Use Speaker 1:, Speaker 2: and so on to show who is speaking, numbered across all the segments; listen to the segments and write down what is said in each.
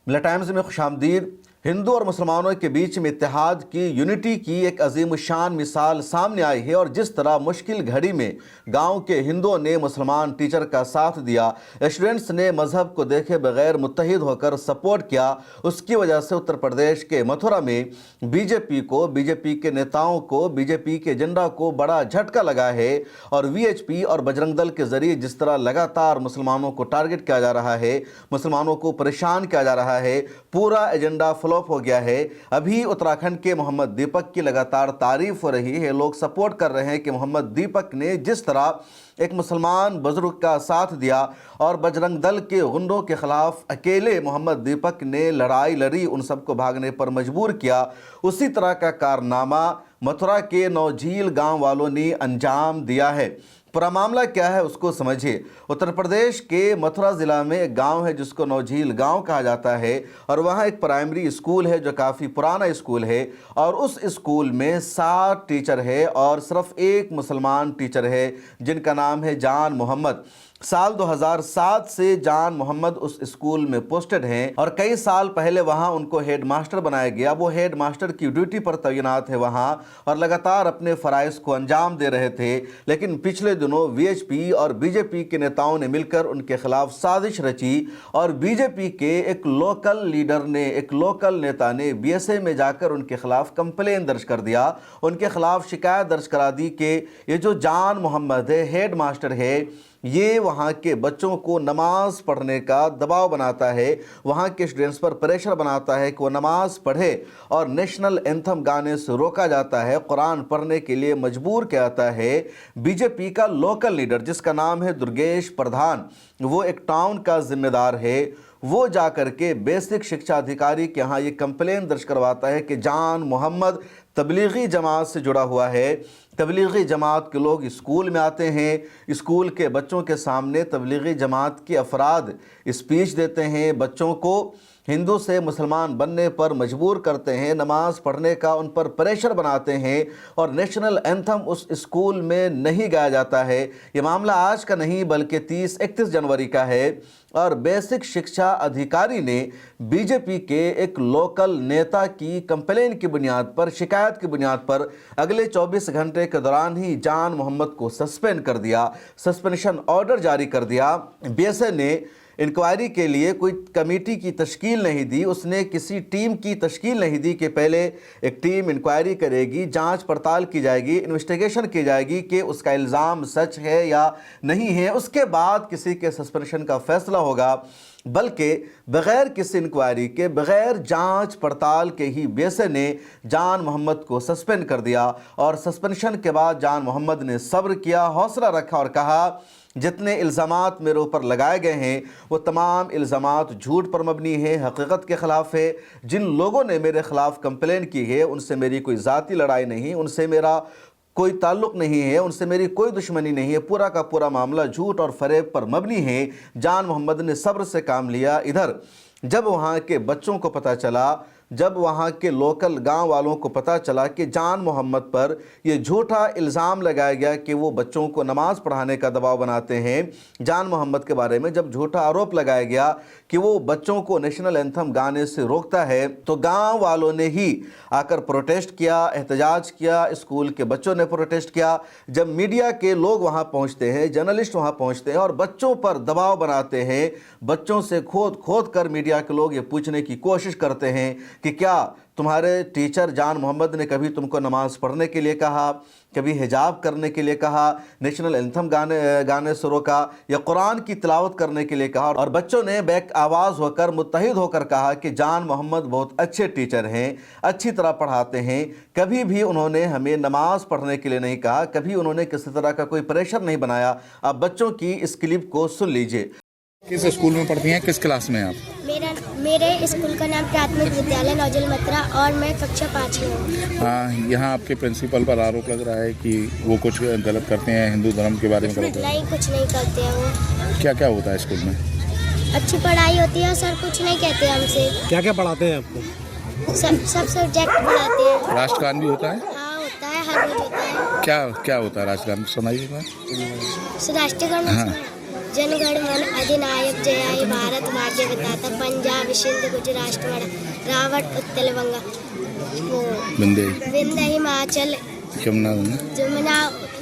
Speaker 1: मिला टाइम्स में खुशामदीद। हिंदू और मुसलमानों के बीच में इत्तेहाद की, यूनिटी की एक अजीम शान मिसाल सामने आई है। और जिस तरह मुश्किल घड़ी में गांव के हिंदुओं ने मुसलमान टीचर का साथ दिया, स्टूडेंट्स ने मजहब को देखे बगैर मुत्तहिद होकर सपोर्ट किया, उसकी वजह से उत्तर प्रदेश के मथुरा में बीजेपी के नेताओं को, बीजेपी के एजेंडा को बड़ा झटका लगा है। और वीएचपी और बजरंग दल के जरिए जिस तरह लगातार मुसलमानों को टारगेट किया जा रहा है, मुसलमानों को परेशान किया जा रहा है, पूरा एजेंडा फ्लॉप हो गया है। अभी उत्तराखंड के मोहम्मद दीपक की लगातार तारीफ हो रही है, लोग सपोर्ट कर रहे हैं कि मोहम्मद दीपक ने जिस तरह एक मुसलमान बुजुर्ग का साथ दिया और बजरंग दल के गुंडों के खिलाफ अकेले मोहम्मद दीपक ने लड़ाई लड़ी, उन सबको भागने पर मजबूर किया, उसी तरह का कारनामा मथुरा के नौझील गांव वालों ने अंजाम दिया है। पूरा मामला क्या है उसको समझिए। उत्तर प्रदेश के मथुरा ज़िला में एक गांव है जिसको नौझील गांव कहा जाता है, और वहाँ एक प्राइमरी स्कूल है जो काफ़ी पुराना स्कूल है, और उस स्कूल में 7 टीचर है और सिर्फ एक मुसलमान टीचर है जिनका नाम है जान मोहम्मद। साल 2007 से जान मोहम्मद उस स्कूल में पोस्टेड हैं और कई साल पहले वहां उनको हेड मास्टर बनाया गया। वो हेड मास्टर की ड्यूटी पर तैनात है वहां और लगातार अपने फ़राइज़ को अंजाम दे रहे थे। लेकिन पिछले दिनों वीएचपी और बीजेपी के नेताओं ने मिलकर उनके खिलाफ साजिश रची और बीजेपी के एक लोकल लीडर ने, एक लोकल नेता ने बीएसए में जाकर उनके खिलाफ कंप्लेन दर्ज कर दिया, उनके खिलाफ शिकायत दर्ज करा दी कि ये जो जान मोहम्मद है, हेड मास्टर है, ये वहाँ के बच्चों को नमाज पढ़ने का दबाव बनाता है, वहाँ के स्टूडेंट्स पर प्रेशर बनाता है कि वो नमाज पढ़े, और नेशनल एंथम गाने से रोका जाता है, कुरान पढ़ने के लिए मजबूर किया जाता है। बीजेपी का लोकल लीडर जिसका नाम है दुर्गेश प्रधान, वो एक टाउन का जिम्मेदार है, वो जाकर के बेसिक शिक्षा अधिकारी के यहाँ ये कंप्लेन दर्ज करवाता है कि जान मोहम्मद तबलीगी जमात से जुड़ा हुआ है। तबलीगी जमात के लोग स्कूल में आते हैं, स्कूल के बच्चों के सामने तबलीगी जमात के अफराद स्पीच देते हैं, बच्चों को हिंदू से मुसलमान बनने पर मजबूर करते हैं, नमाज पढ़ने का उन पर प्रेशर बनाते हैं, और नेशनल एंथम उस स्कूल में नहीं गाया जाता है। ये मामला आज का नहीं बल्कि 30-31 जनवरी का है, और बेसिक शिक्षा अधिकारी ने बीजेपी के एक लोकल नेता की कंप्लेन की बुनियाद पर, शिकायत की बुनियाद पर अगले 24 घंटे के दौरान ही जान मोहम्मद को सस्पेंड कर दिया, सस्पेंशन ऑर्डर जारी कर दिया। बीएसए ने इंक्वायरी के लिए कोई कमेटी की तश्कील नहीं दी, उसने किसी टीम की तश्कील नहीं दी कि पहले एक टीम इंक्वायरी करेगी, जांच पड़ताल की जाएगी, इन्वेस्टिगेशन की जाएगी कि उसका इल्ज़ाम सच है या नहीं है, उसके बाद किसी के सस्पेंशन का फैसला होगा। बल्कि बग़ैर किसी इंक्वायरी के, बग़ैर जांच पड़ताल के ही बीएसए ने जान मोहम्मद को सस्पेंड कर दिया। और सस्पेंशन के बाद जान मोहम्मद ने सब्र किया, हौसला रखा और कहा जितने इल्ज़ामात मेरे ऊपर लगाए गए हैं वो तमाम इल्ज़ामात झूठ पर मबनी है, हकीकत के ख़िलाफ़ है। जिन लोगों ने मेरे ख़िलाफ़ कंप्लेन की है उनसे मेरी कोई ज़ाती लड़ाई नहीं, उनसे मेरा कोई ताल्लुक़ नहीं है, उनसे मेरी कोई दुश्मनी नहीं है, पूरा का पूरा मामला झूठ और फ़रेब पर मबनी है। जान मोहम्मद ने सब्र से काम लिया। इधर जब वहाँ के बच्चों को पता चला, जब वहाँ के लोकल गांव वालों को पता चला कि जान मोहम्मद पर यह झूठा इल्ज़ाम लगाया गया कि वो बच्चों को नमाज पढ़ाने का दबाव बनाते हैं, जान मोहम्मद के बारे में जब झूठा आरोप लगाया गया कि वो बच्चों को नेशनल एंथम गाने से रोकता है, तो गांव वालों ने ही आकर प्रोटेस्ट किया, एहतजाज किया, स्कूल के बच्चों ने प्रोटेस्ट किया। जब मीडिया के लोग वहाँ पहुँचते हैं, जर्नलिस्ट वहाँ पहुँचते हैं और बच्चों पर दबाव बनाते हैं, बच्चों से खोद कर मीडिया के लोग ये पूछने की कोशिश करते हैं कि क्या तुम्हारे टीचर जान मोहम्मद ने कभी तुमको नमाज पढ़ने के लिए कहा, कभी हिजाब करने के लिए कहा, नेशनल एंथम गाने से रोका, या कुरान की तिलावत करने के लिए कहा? और बच्चों ने बैक आवाज़ होकर, मुत्तहिद होकर कहा कि जान मोहम्मद बहुत अच्छे टीचर हैं, अच्छी तरह पढ़ाते हैं, कभी भी उन्होंने हमें नमाज पढ़ने के लिए नहीं कहा, कभी उन्होंने किसी तरह का कोई प्रेशर नहीं बनाया। अब बच्चों की इस क्लिप को सुन लीजिए।
Speaker 2: किस स्कूल में पढ़ती हैं, किस क्लास में हैं आप?
Speaker 3: मेरे स्कूल का नाम प्राथमिक विद्यालय नौझील मथुरा और मैं कक्षा 5 में हूँ।
Speaker 2: हाँ, यहाँ आपके प्रिंसिपल पर आरोप लग रहा है कि वो कुछ गलत करते हैं, हिंदू धर्म के बारे में गलत?
Speaker 3: नहीं, कुछ नहीं करते हैं वो।
Speaker 2: क्या क्या होता है स्कूल में?
Speaker 3: अच्छी पढ़ाई होती है, सर कुछ नहीं कहते हमसे।
Speaker 4: क्या क्या पढ़ाते हैं आपको?
Speaker 3: सब सब्जेक्ट पढ़ाते हैं।
Speaker 2: राष्ट्रगान भी होता है?
Speaker 3: हाँ होता है, हर रोज होता है।
Speaker 2: क्या क्या होता है राष्ट्रगान, सुनाइएगा।
Speaker 3: राष्ट्रगान
Speaker 2: हाँ।
Speaker 3: जनगण मन अधिनायक जय हे भारत भाग्य विधाता पंजाब सिंध गुजरात रावण उत्तल गंगा वो विंध्य हिमाचल
Speaker 2: यमुना
Speaker 3: जमुना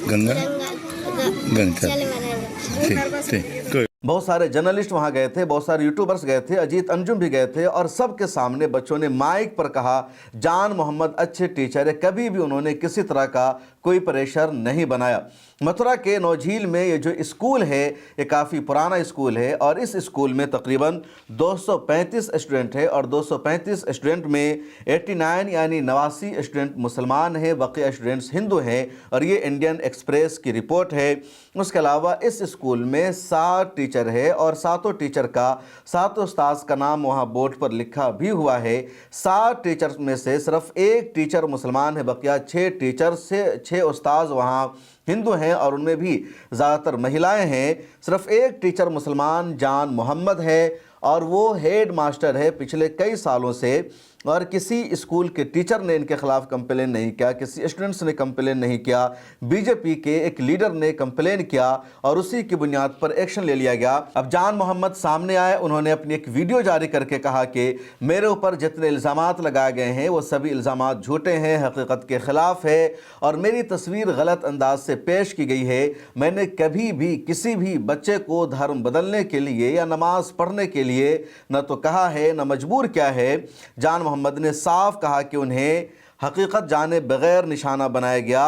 Speaker 2: गंगा
Speaker 3: गंगा चल मनाएंगे।
Speaker 2: ठीक।
Speaker 1: बहुत सारे जर्नलिस्ट वहां गए थे, बहुत सारे यूट्यूबर्स गए थे, अजीत अंजुम भी गए थे और सबके सामने बच्चों ने माइक पर कहा जान मोहम्मद अच्छे टीचर है, कभी भी उन्होंने किसी तरह का कोई प्रेशर नहीं बनाया। मथुरा के नौझील में ये जो स्कूल है ये काफ़ी पुराना स्कूल है और इस स्कूल में तकरीबन 235 स्टूडेंट है और 235 स्टूडेंट में 89 यानी 89 स्टूडेंट मुसलमान हैं, बाकी स्टूडेंट्स हिंदू हैं और ये इंडियन एक्सप्रेस की रिपोर्ट है। उसके अलावा इस स्कूल में 7 टीचर है और 7 टीचर का 7 उस्ताद का नाम वहाँ बोर्ड पर लिखा भी हुआ है। 7 टीचर्स में से सिर्फ 1 टीचर मुसलमान है, बकिया 6 टीचर से 6 उस्ताद वहाँ हिंदू हैं और उनमें भी ज़्यादातर महिलाएं हैं। सिर्फ 1 टीचर मुसलमान जान मोहम्मद है और वो हेड मास्टर है पिछले कई सालों से और किसी स्कूल के टीचर ने इनके खिलाफ कंप्लेन नहीं किया, किसी स्टूडेंट्स ने कंप्लेन नहीं किया। बीजेपी के एक लीडर ने कंप्लेन किया और उसी की बुनियाद पर एक्शन ले लिया गया। अब जान मोहम्मद सामने आए, उन्होंने अपनी एक वीडियो जारी करके कहा कि मेरे ऊपर जितने इल्ज़ामात लगाए गए हैं वो सभी इल्ज़ामात झूठे हैं, हकीकत के ख़िलाफ़ है और मेरी तस्वीर गलत अंदाज से पेश की गई है। मैंने कभी भी किसी भी बच्चे को धर्म बदलने के लिए या नमाज पढ़ने के लिए न तो कहा है न मजबूर किया है। जान मोहम्मद ने साफ कहा कि उन्हें हकीकत जाने बगैर निशाना बनाया गया।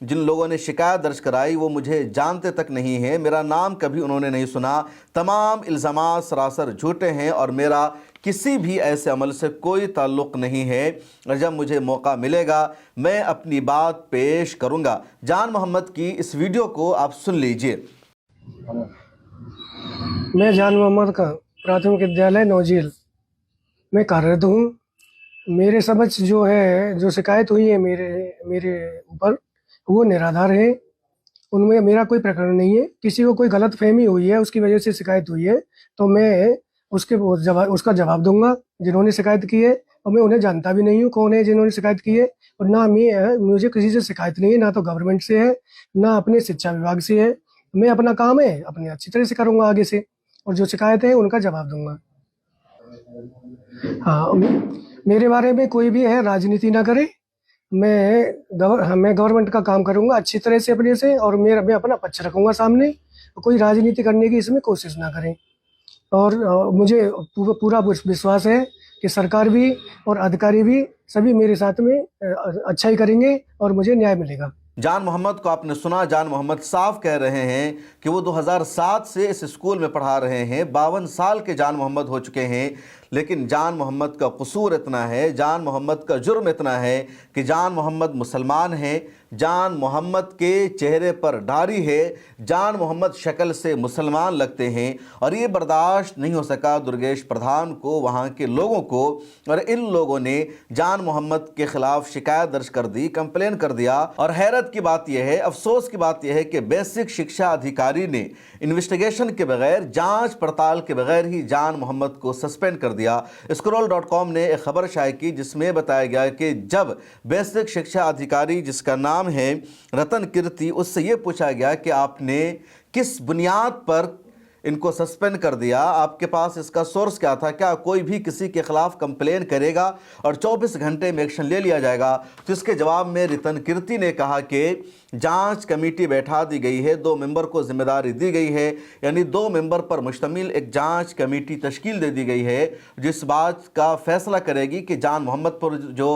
Speaker 1: जिन लोगों ने शिकायत दर्ज कराई वो मुझे जानते तक नहीं हैं, मेरा नाम कभी उन्होंने नहीं सुना। तमाम इल्ज़ामात सरासर झूठे हैं और मेरा किसी भी ऐसे अमल से कोई ताल्लुक़ नहीं है और जब मुझे मौका मिलेगा मैं अपनी बात पेश करूँगा। जान मोहम्मद की इस वीडियो को आप सुन लीजिए।
Speaker 5: मैं जान मोहम्मद का प्राथमिक विद्यालय नौझील में कार्यरत हूँ। मेरे समझ जो है जो शिकायत हुई है मेरे ऊपर वो निराधार है, उनमें मेरा कोई प्रकरण नहीं है। किसी को कोई गलत फहमी हुई है उसकी वजह से शिकायत हुई है तो मैं उसका जवाब दूंगा। जिन्होंने शिकायत की है और मैं उन्हें जानता भी नहीं हूँ कौन है जिन्होंने शिकायत की है और ना मुझे किसी से शिकायत नहीं है, ना तो गवर्नमेंट से है ना अपने शिक्षा विभाग से है। मैं अपना काम है अपने अच्छी तरह से करूँगा आगे से और जो शिकायत है उनका जवाब दूंगा। हाँ, मेरे बारे में कोई भी है राजनीति ना करे, मैं गवर्नमेंट का काम करूंगा अच्छी तरह से अपने से और मैं अपना पक्ष रखूंगा सामने। कोई राजनीति करने की इसमें कोशिश ना करें और मुझे पूरा विश्वास है कि सरकार भी और अधिकारी भी सभी मेरे साथ में अच्छा ही करेंगे और मुझे न्याय मिलेगा।
Speaker 1: जान मोहम्मद को आपने सुना। जान मोहम्मद साफ कह रहे हैं कि वो 2007 से इस स्कूल में पढ़ा रहे हैं। 52 साल के जान मोहम्मद हो चुके हैं, लेकिन जान मोहम्मद का कसूर इतना है, जान मोहम्मद का जुर्म इतना है कि जान मोहम्मद मुसलमान हैं, जान मोहम्मद के चेहरे पर दाढ़ी है, जान मोहम्मद शक्ल से मुसलमान लगते हैं और ये बर्दाश्त नहीं हो सका दुर्गेश प्रधान को, वहाँ के लोगों को, और इन लोगों ने जान मोहम्मद के ख़िलाफ़ शिकायत दर्ज कर दी, कंप्लेन कर दिया। और हैरत की बात यह है, अफसोस की बात यह है कि बेसिक शिक्षा अधिकारी ने इन्वेस्टिगेशन के बगैर, जांच पड़ताल के बगैर ही जान मोहम्मद को सस्पेंड कर दिया। Scroll.com ने एक खबर शाये की जिसमें बताया गया कि जब बेसिक शिक्षा अधिकारी जिसका नाम है रतन कीर्ति, उससे ये पूछा गया कि आपने किस बुनियाद पर इनको सस्पेंड कर दिया, आपके पास इसका सोर्स क्या था, क्या कोई भी किसी के खिलाफ कंप्लेन करेगा और 24 घंटे में एक्शन ले लिया जाएगा। तो इसके जवाब में रतन कीर्ति ने कहा कि जांच कमेटी बैठा दी गई है, 2 मेंबर को जिम्मेदारी दी गई है, यानी 2 मेंबर पर मुश्तमिल एक जांच कमेटी तश्कील दे दी गई है जिस बात का फैसला करेगी कि जान मोहम्मद पर जो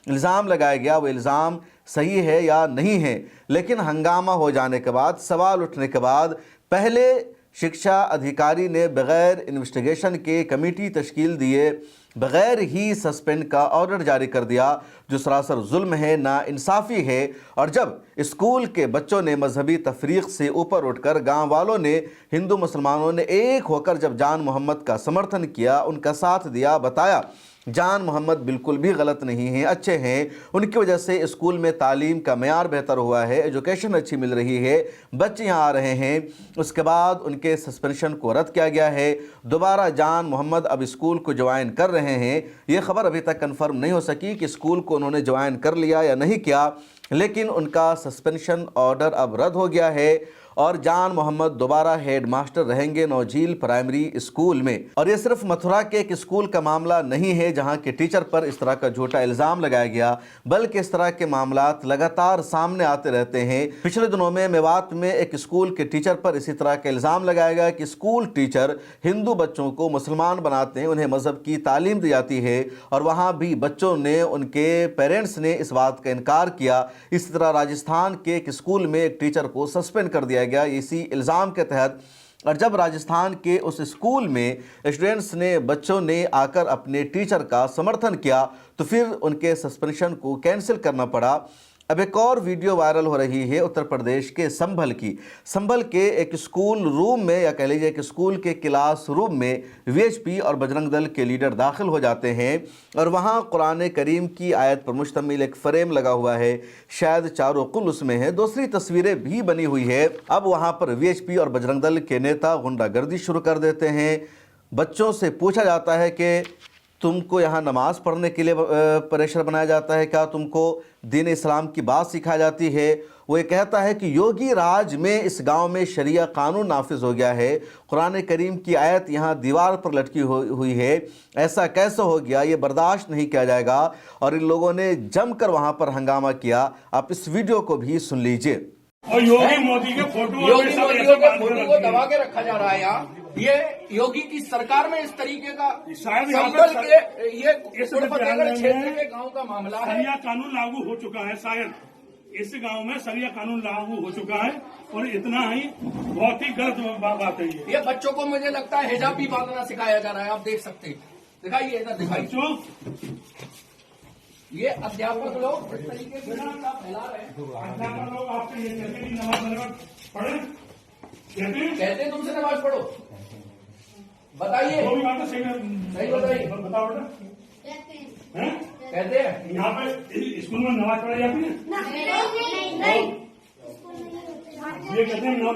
Speaker 1: इल्ज़ाम लगाया गया वो इल्ज़ाम सही है या नहीं है। लेकिन हंगामा हो जाने के बाद, सवाल उठने के बाद, पहले शिक्षा अधिकारी ने बग़ैर इन्वेस्टिगेशन के कमेटी तश्कील दिए, बग़ैर ही सस्पेंड का ऑर्डर जारी कर दिया, जो सरासर जुल्म है, नाइंसाफ़ी है। और जब स्कूल के बच्चों ने मजहबी तफरीक़ से ऊपर उठकर, गांव वालों ने, हिंदू मुसलमानों ने एक होकर जब जान मोहम्मद का समर्थन किया, उनका साथ दिया, बताया जान मोहम्मद बिल्कुल भी गलत नहीं हैं, अच्छे हैं, उनकी वजह से स्कूल में तालीम का मयार बेहतर हुआ है, एजुकेशन अच्छी मिल रही है, बच्चे यहाँ आ रहे हैं, उसके बाद उनके सस्पेंशन को रद्द किया गया है। दोबारा जान मोहम्मद अब स्कूल को ज्वाइन कर रहे हैं। ये खबर अभी तक कंफर्म नहीं हो सकी कि स्कूल को उन्होंने ज्वाइन कर लिया या नहीं किया, लेकिन उनका सस्पेंशन ऑर्डर अब रद्द हो गया है और जान मोहम्मद दोबारा हेड मास्टर रहेंगे नौझील प्राइमरी स्कूल में। और ये सिर्फ मथुरा के एक स्कूल का मामला नहीं है जहां के टीचर पर इस तरह का झूठा इल्जाम लगाया गया, बल्कि इस तरह के मामलात लगातार सामने आते रहते हैं। पिछले दिनों में मेवात में एक स्कूल के टीचर पर इसी तरह का इल्जाम लगाया गया कि स्कूल टीचर हिंदू बच्चों को मुसलमान बनाते हैं, उन्हें मजहब की तालीम दी जाती है, और वहां भी बच्चों ने, उनके पेरेंट्स ने इस बात का इनकार किया। इसी तरह राजस्थान के एक स्कूल में एक टीचर को सस्पेंड कर दिया गया इसी इल्ज़ाम के तहत। और जब राजस्थान के उस स्कूल में स्टूडेंट्स ने, बच्चों ने आकर अपने टीचर का समर्थन किया तो फिर उनके सस्पेंशन को कैंसिल करना पड़ा। अब एक और वीडियो वायरल हो रही है उत्तर प्रदेश के संभल की। संभल के एक स्कूल रूम में, या कह लीजिए एक स्कूल के क्लास रूम में वीएचपी और बजरंग दल के लीडर दाखिल हो जाते हैं और वहां कुरान करीम की आयत पर मुश्तमिल एक फ्रेम लगा हुआ है, शायद चारों कुल उसमें है, दूसरी तस्वीरें भी बनी हुई है। अब वहां पर वीएचपी और बजरंग दल के नेता गुंडागर्दी शुरू कर देते हैं। बच्चों से पूछा जाता है कि तुमको यहाँ नमाज़ पढ़ने के लिए प्रेशर बनाया जाता है क्या, तुमको दीन इस्लाम की बात सिखाई जाती है। वो ये कहता है कि योगी राज में इस गांव में शरिया कानून नाफिज हो गया है, कुरान करीम की आयत यहाँ दीवार पर लटकी हुई है, ऐसा कैसे हो गया, ये बर्दाश्त नहीं किया जाएगा। और इन लोगों ने जमकर वहाँ पर हंगामा किया। आप इस वीडियो को भी सुन लीजिए।
Speaker 6: और योगी मोदी के फोटो को दबा के रखा जा रहा है यहाँ। ये योगी की सरकार में इस तरीके का संभल के ये फतेहगढ़ क्षेत्र के गांव का मामला है।
Speaker 7: सरिया कानून लागू हो चुका है, शायद इस गांव में सरिया कानून लागू हो चुका है, और इतना ही बहुत ही गलत बात है ये
Speaker 6: बच्चों को मुझे लगता है हिजाब भी बांधना सिखाया जा रहा है। आप देख सकते हैं, दिखाइए इधर दिखाइए। ये अध्यापक लोग इस तरीके से फैला रहे हैं।
Speaker 7: अध्यापक लोग आपसे ये कहते हैं कि नमाज पढ़े,
Speaker 6: कहते हैं तुमसे नमाज पढ़ो, बताइए नहीं बताइए,
Speaker 7: बताओ बेटा।
Speaker 6: कहते हैं
Speaker 7: यहाँ पे स्कूल में नमाज पढ़ाई जाती है।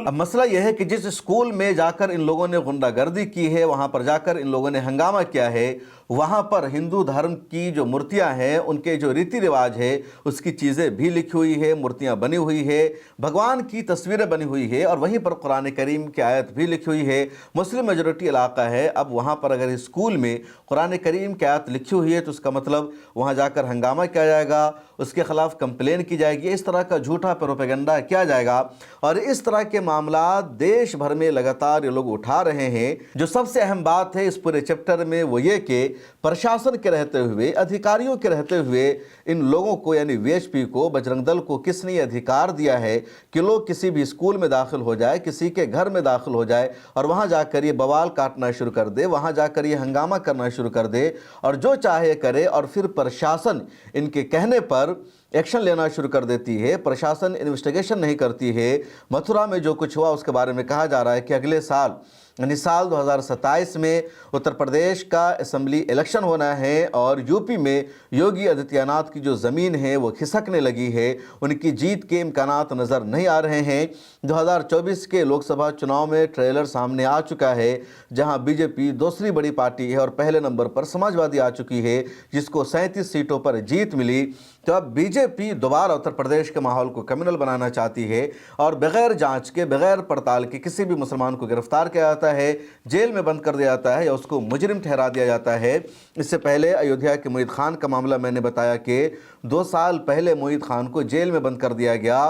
Speaker 1: अब मसला यह है कि जिस स्कूल में जाकर इन लोगों ने गुंडागर्दी की है, वहां पर जाकर इन लोगों ने हंगामा किया है, वहां पर हिंदू धर्म की जो मूर्तियां हैं, उनके जो रीति रिवाज है, उसकी चीज़ें भी लिखी हुई है, मूर्तियां बनी हुई है, भगवान की तस्वीरें बनी हुई है, और वहीं पर कुरान करीम की आयत भी लिखी हुई है। मुस्लिम मेजोरिटी इलाका है। अब वहां पर अगर स्कूल में कुरान करीम की आयत लिखी हुई है तो उसका मतलब वहां जाकर हंगामा किया जाएगा, उसके खिलाफ कंप्लेन की जाएगी, इस तरह का झूठा प्रोपेगेंडा किया जाएगा। और इस तरह के मामला देश भर में लगातार ये लोग उठा रहे हैं। जो सबसे अहम बात है इस पूरे चैप्टर में वो ये कि प्रशासन के रहते हुए, अधिकारियों के रहते हुए, इन लोगों को यानी वीएचपी को, बजरंग दल को किसने अधिकार दिया है कि लोग किसी भी स्कूल में दाखिल हो जाए, किसी के घर में दाखिल हो जाए और वहां जाकर ये बवाल काटना शुरू कर दे, वहां जाकर ये हंगामा करना शुरू कर दे और जो चाहे करे, और फिर प्रशासन इनके कहने पर एक्शन लेना शुरू कर देती है। प्रशासन इन्वेस्टिगेशन नहीं करती है। मथुरा में जो कुछ हुआ उसके बारे में कहा जा रहा है कि अगले साल यानी साल 2027 में उत्तर प्रदेश का असेंबली इलेक्शन होना है और यूपी में योगी आदित्यनाथ की जो ज़मीन है वो खिसकने लगी है, उनकी जीत के इम्कानात नज़र नहीं आ रहे हैं। 2024 के लोकसभा चुनाव में ट्रेलर सामने आ चुका है, जहां बीजेपी दूसरी बड़ी पार्टी है और पहले नंबर पर समाजवादी आ चुकी है, जिसको 37 सीटों पर जीत मिली। तो अब बीजेपी दोबारा उत्तर प्रदेश के माहौल को कम्युनल बनाना चाहती है और बगैर जांच के, बगैर पड़ताल के किसी भी मुसलमान को गिरफ्तार किया जाता है, जेल में बंद कर दिया जाता है या उसको मुजरिम ठहरा दिया जाता है। इससे पहले अयोध्या के मोहित खान का मामला मैंने बताया कि 2 साल पहले मोहित खान को जेल में बंद कर दिया गया,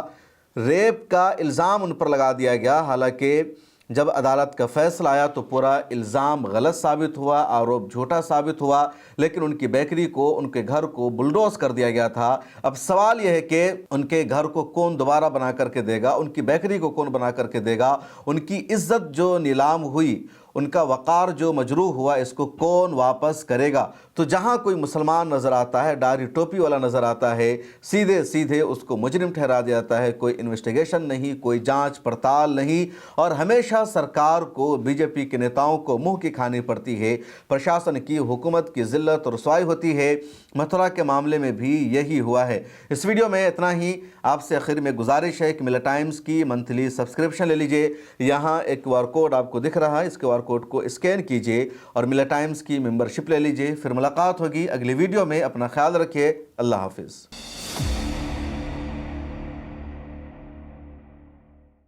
Speaker 1: रेप का इल्ज़ाम उन पर लगा दिया गया। हालांकि जब अदालत का फैसला आया तो पूरा इल्ज़ाम गलत साबित हुआ, आरोप झूठा साबित हुआ, लेकिन उनकी बेकरी को, उनके घर को बुलडोज कर दिया गया था। अब सवाल यह है कि उनके घर को कौन दोबारा बना करके देगा, उनकी बेकरी को कौन बना करके देगा, उनकी इज्जत जो नीलाम हुई, उनका वक़ार जो मजरूह हुआ, इसको कौन वापस करेगा। तो जहाँ कोई मुसलमान नज़र आता है, दाढ़ी टोपी वाला नज़र आता है, सीधे सीधे उसको मुजरिम ठहरा दिया जाता है। कोई इन्वेस्टिगेशन नहीं, कोई जांच पड़ताल नहीं, और हमेशा सरकार को, बीजेपी के नेताओं को मुंह की खानी पड़ती है, प्रशासन की, हुकूमत की जिल्लत और रुसवाई होती है। मथुरा के मामले में भी यही हुआ है। इस वीडियो में इतना ही। आपसे आखिर में गुजारिश है कि मिला टाइम्स की मंथली सब्सक्रिप्शन ले लीजिए। यहाँ एक QR कोड आपको दिख रहा है, इस QR कोड को स्कैन कीजिए और मिला टाइम्स की मेंबरशिप ले लीजिए। फिर मुलाकात होगी अगली वीडियो में। अपना ख्याल रखिए। अल्लाह हाफिज़।